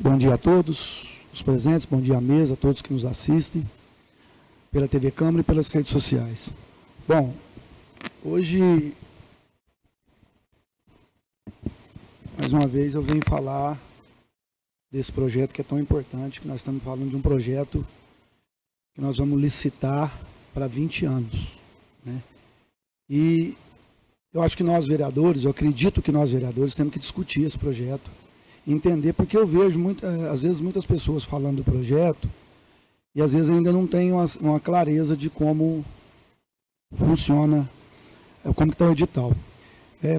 Bom dia a todos os presentes, bom dia à mesa, a todos que nos assistem, pela TV Câmara e pelas redes sociais. Bom, hoje, mais uma vez, eu venho falar desse projeto que é tão importante, que nós estamos falando de um projeto que nós vamos licitar para 20 anos. Né? E eu acho que nós vereadores, eu acredito que nós vereadores temos que discutir esse projeto, entender, porque eu vejo, às vezes, muitas pessoas falando do projeto e às vezes ainda não tem uma clareza de como funciona, como está o edital.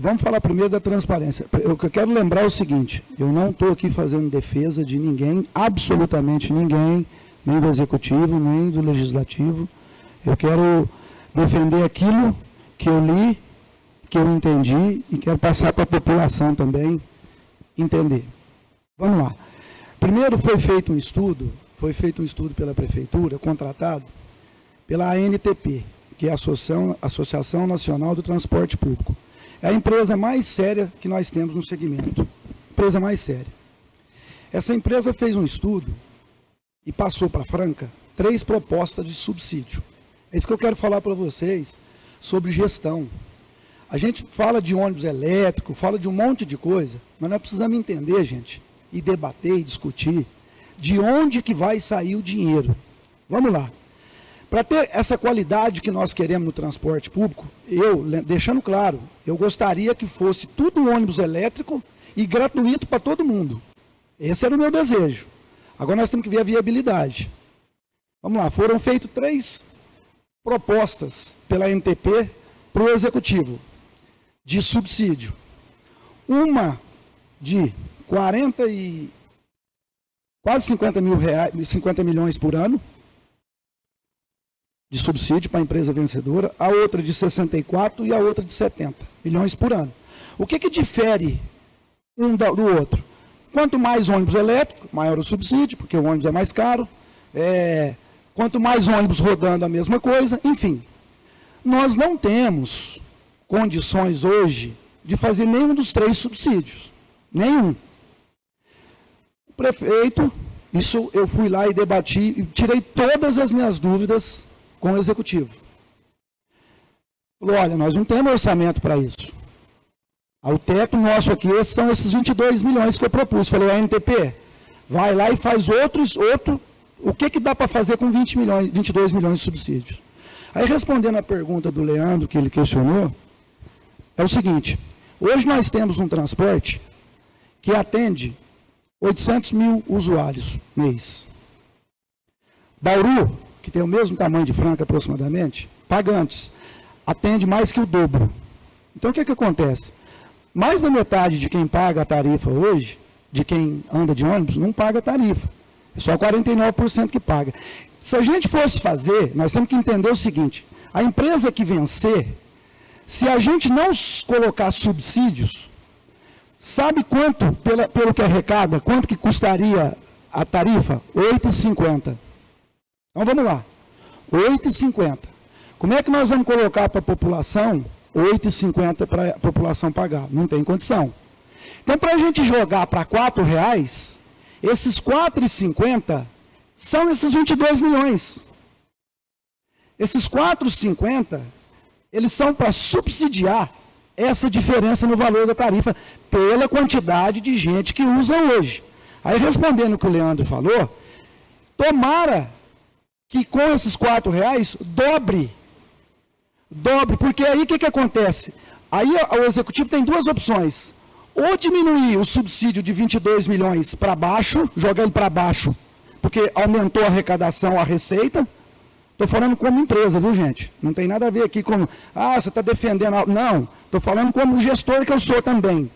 Vamos falar primeiro da transparência. Eu quero lembrar o seguinte, eu não estou aqui fazendo defesa de ninguém, absolutamente ninguém, nem do Executivo, nem do Legislativo. Eu quero defender aquilo que eu li, que eu entendi e quero passar para a população também entender. Vamos lá. Primeiro foi feito um estudo pela Prefeitura, contratado pela ANTP, que é a Associação Nacional do Transporte Público. É a empresa mais séria que nós temos no segmento. Empresa mais séria. Essa empresa fez um estudo e passou para a Franca 3 propostas de subsídio. É isso que eu quero falar para vocês sobre gestão. A gente fala de ônibus elétrico, fala de um monte de coisa, mas nós precisamos entender, gente, e debater e discutir de onde que vai sair o dinheiro. Vamos lá. Para ter essa qualidade que nós queremos no transporte público, deixando claro, eu gostaria que fosse tudo um ônibus elétrico e gratuito para todo mundo. Esse era o meu desejo. Agora nós temos que ver a viabilidade. Vamos lá, foram feitas 3 propostas pela ANTP para o Executivo de subsídio. Uma de quase 50 milhões por ano, de subsídio para a empresa vencedora, a outra de 64 e a outra de 70 milhões por ano. O que difere um do outro? Quanto mais ônibus elétrico, maior o subsídio, porque o ônibus é mais caro. Quanto mais ônibus rodando, a mesma coisa. Enfim, nós não temos condições hoje de fazer nenhum dos 3 subsídios. Nenhum. O prefeito, isso eu fui lá e debati, e tirei todas as minhas dúvidas com o Executivo. Falou, olha, nós não temos orçamento para isso. O teto nosso aqui são esses 22 milhões que eu propus. Falei, ANTP, vai lá e faz outro. O que dá para fazer com 22 milhões de subsídios? Aí, respondendo a pergunta do Leandro, que ele questionou, é o seguinte, hoje nós temos um transporte que atende 800 mil usuários mês. Bauru, que tem o mesmo tamanho de Franca aproximadamente, pagantes, atende mais que o dobro. Então o que acontece? Mais da metade de quem paga a tarifa hoje, de quem anda de ônibus, não paga a tarifa. É só 49% que paga. Se a gente fosse fazer, nós temos que entender o seguinte, a empresa que vencer, se a gente não colocar subsídios, sabe quanto, pelo que arrecada, quanto que custaria a tarifa? R$ 8,50. Então vamos lá, R$ 8,50. Como é que nós vamos colocar para a população R$ 8,50 para a população pagar? Não tem condição. Então, para a gente jogar para R$ 4,00, esses R$ 4,50 são esses 22 milhões. Esses R$ 4,50, eles são para subsidiar essa diferença no valor da tarifa pela quantidade de gente que usa hoje. Aí, respondendo o que o Leandro falou, tomara que com esses R$ 4,00 dobre, porque aí o que acontece? Aí o Executivo tem 2 opções, ou diminuir o subsídio de 22 milhões para baixo, jogar ele para baixo, porque aumentou a arrecadação, a receita. Estou falando como empresa, viu, gente? Não tem nada a ver aqui com, você está defendendo, não, estou falando como gestor que eu sou também.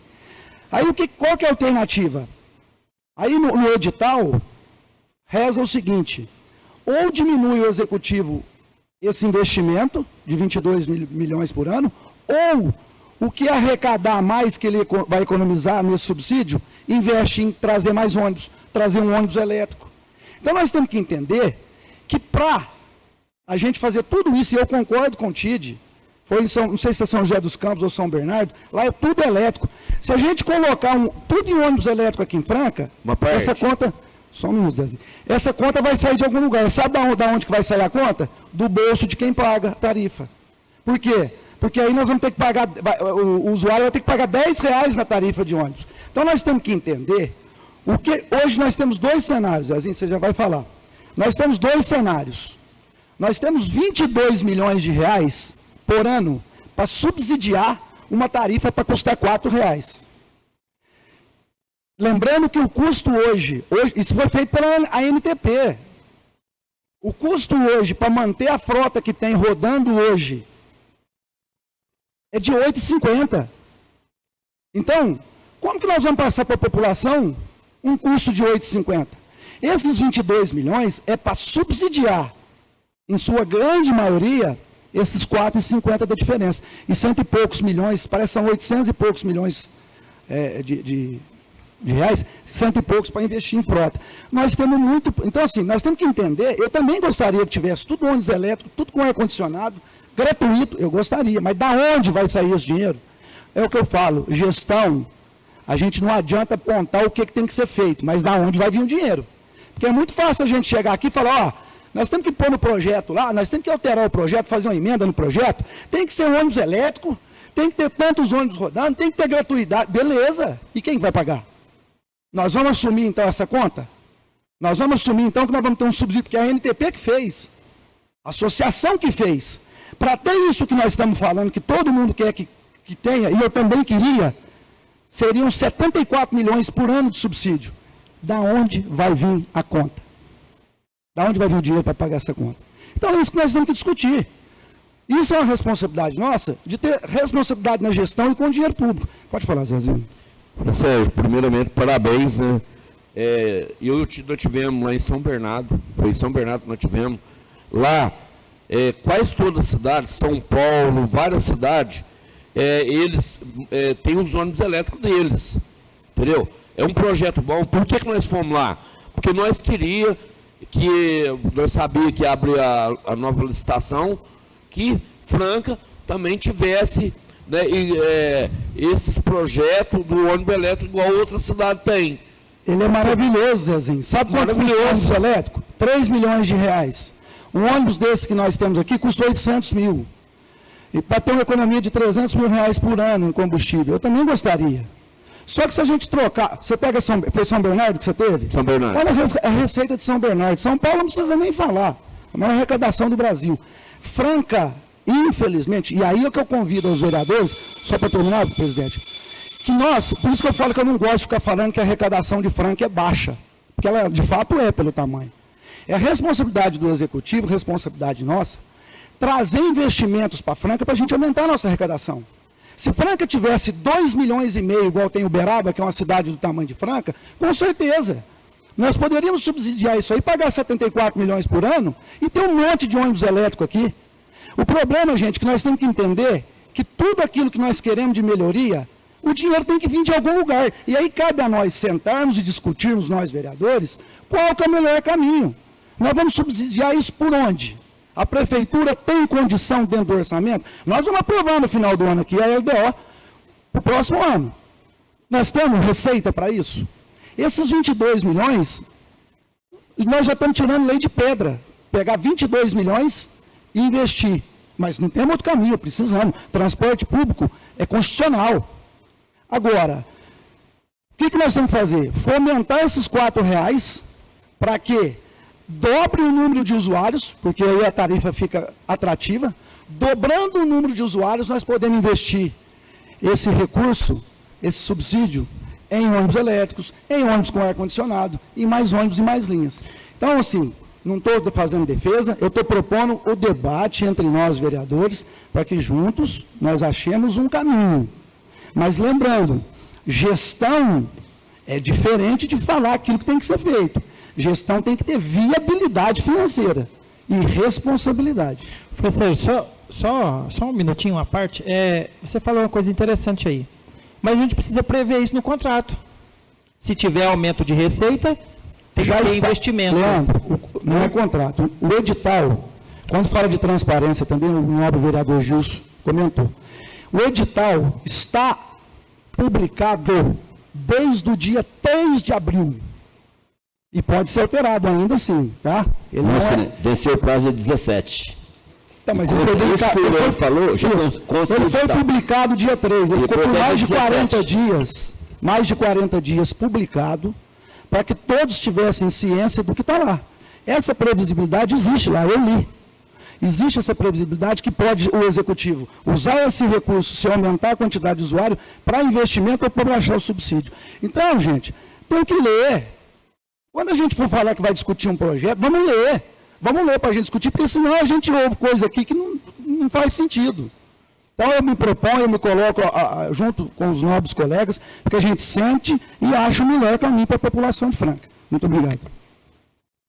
Aí qual que é a alternativa? Aí no edital, reza o seguinte, ou diminui o Executivo esse investimento de 22 milhões por ano, ou o que arrecadar mais que ele vai economizar nesse subsídio, investe em trazer mais ônibus, trazer um ônibus elétrico. Então nós temos que entender que para a gente fazer tudo isso, e eu concordo com o TID, foi em não sei se é São José dos Campos ou São Bernardo, lá é tudo elétrico. Se a gente colocar tudo em ônibus elétrico aqui em Franca, essa conta, só um minuto, Zezinho, essa conta vai sair de algum lugar. Sabe da onde que vai sair a conta? Do bolso de quem paga a tarifa. Por quê? Porque aí nós vamos ter que pagar, o usuário vai ter que pagar R$10 na tarifa de ônibus. Então nós temos que entender, hoje nós temos dois cenários, Zezinho, você já vai falar. Nós temos dois cenários. Nós temos 22 milhões de reais por ano para subsidiar uma tarifa para custar R$4. Lembrando que o custo hoje, isso foi feito pela ANTP. O custo hoje para manter a frota que tem rodando hoje é de R$ 8,50. Então, como que nós vamos passar para a população um custo de R$ 8,50? Esses 22 milhões é para subsidiar, em sua grande maioria, esses R$ 4,50 da diferença. E cento e poucos milhões, parece que são 800 e poucos milhões de reais, cento e poucos para investir em frota. Nós temos muito... Então, assim, nós temos que entender, eu também gostaria que tivesse tudo ônibus elétrico, tudo com ar-condicionado, gratuito, eu gostaria, mas da onde vai sair esse dinheiro? É o que eu falo, gestão, a gente não adianta apontar o que tem que ser feito, mas da onde vai vir o dinheiro? Porque é muito fácil a gente chegar aqui e falar, ó, nós temos que pôr no projeto lá, nós temos que alterar o projeto, fazer uma emenda no projeto, tem que ser um ônibus elétrico, tem que ter tantos ônibus rodando, tem que ter gratuidade, beleza, e quem vai pagar? Nós vamos assumir então essa conta? Nós vamos assumir então que nós vamos ter um subsídio, porque é a ANTP que fez, a associação que fez, para ter isso que nós estamos falando, que todo mundo quer que tenha, e eu também queria, seriam 74 milhões por ano de subsídio. Da onde vai vir a conta? Da onde vai vir o dinheiro para pagar essa conta? Então é isso que nós temos que discutir. Isso é uma responsabilidade nossa, de ter responsabilidade na gestão e com o dinheiro público. Pode falar, Zezinho. Sérgio, primeiramente, parabéns, né? Nós tivemos lá em São Bernardo, foi em São Bernardo que nós tivemos, lá, quase todas as cidades, São Paulo, várias cidades, eles têm os ônibus elétricos deles, entendeu? É um projeto bom. Por que nós fomos lá? Porque nós queríamos, nós sabíamos que ia abrir a nova licitação, que Franca também tivesse, né, esses projetos do ônibus elétrico igual outra cidade tem. Ele é maravilhoso, Zezinho. Sabe quanto custa o ônibus elétrico? 3 milhões de reais. Um ônibus desse que nós temos aqui custa 800 mil. E para ter uma economia de 300 mil reais por ano em combustível, eu também gostaria. Só que se a gente trocar, você pega foi São Bernardo que você teve? São Bernardo. Olha a receita de São Bernardo. São Paulo não precisa nem falar. A maior arrecadação do Brasil. Franca, infelizmente, e aí é que eu convido os vereadores, só para terminar, presidente, que nós, por isso que eu falo que eu não gosto de ficar falando que a arrecadação de Franca é baixa, porque ela de fato é pelo tamanho. É a responsabilidade do executivo, responsabilidade nossa, trazer investimentos para Franca para a gente aumentar a nossa arrecadação. Se Franca tivesse 2,5 milhões, igual tem Uberaba, que é uma cidade do tamanho de Franca, com certeza, nós poderíamos subsidiar isso aí, pagar 74 milhões por ano e ter um monte de ônibus elétrico aqui. O problema, gente, que nós temos que entender que tudo aquilo que nós queremos de melhoria, o dinheiro tem que vir de algum lugar. E aí cabe a nós sentarmos e discutirmos, nós vereadores, qual que é o melhor caminho. Nós vamos subsidiar isso por onde? A prefeitura tem condição dentro do orçamento? Nós vamos aprovar no final do ano aqui a LDO para o próximo ano. Nós temos receita para isso? Esses 22 milhões, nós já estamos tirando lei de pedra. Pegar 22 milhões e investir. Mas não temos outro caminho, precisamos. Transporte público é constitucional. Agora, o que nós vamos fazer? Fomentar esses R$4 para que dobre o número de usuários, porque aí a tarifa fica atrativa. Dobrando o número de usuários, nós podemos investir esse recurso, esse subsídio, em ônibus elétricos, em ônibus com ar-condicionado, em mais ônibus e mais linhas. Então, assim, não estou fazendo defesa, eu estou propondo o debate entre nós, vereadores, para que juntos nós achemos um caminho. Mas lembrando, gestão é diferente de falar aquilo que tem que ser feito. Gestão tem que ter viabilidade financeira e responsabilidade. Professor, só um minutinho à parte. Você falou uma coisa interessante aí. Mas a gente precisa prever isso no contrato. Se tiver aumento de receita, tem que ter investimento. Leandro, não é contrato. O edital, quando fala de transparência também, o nobre vereador Gilson comentou. O edital está publicado desde o dia 3 de abril. E pode ser alterado ainda assim, tá? Ele Nossa, venceu o prazo de 17. Tá, mas ele foi publicado, ele foi publicado dia 3, ele ficou por mais de 40 dias, publicado, para que todos tivessem ciência do que está lá. Essa previsibilidade existe lá, eu li. Existe essa previsibilidade que pode o executivo usar esse recurso, se aumentar a quantidade de usuário, para investimento ou para baixar o subsídio. Então, gente, tem que ler. Quando a gente for falar que vai discutir um projeto, vamos ler para a gente discutir, porque senão a gente ouve coisa aqui que não faz sentido. Então eu me proponho, eu me coloco junto com os nobres colegas, porque a gente sente e acha o melhor caminho para a população de Franca. Muito obrigado.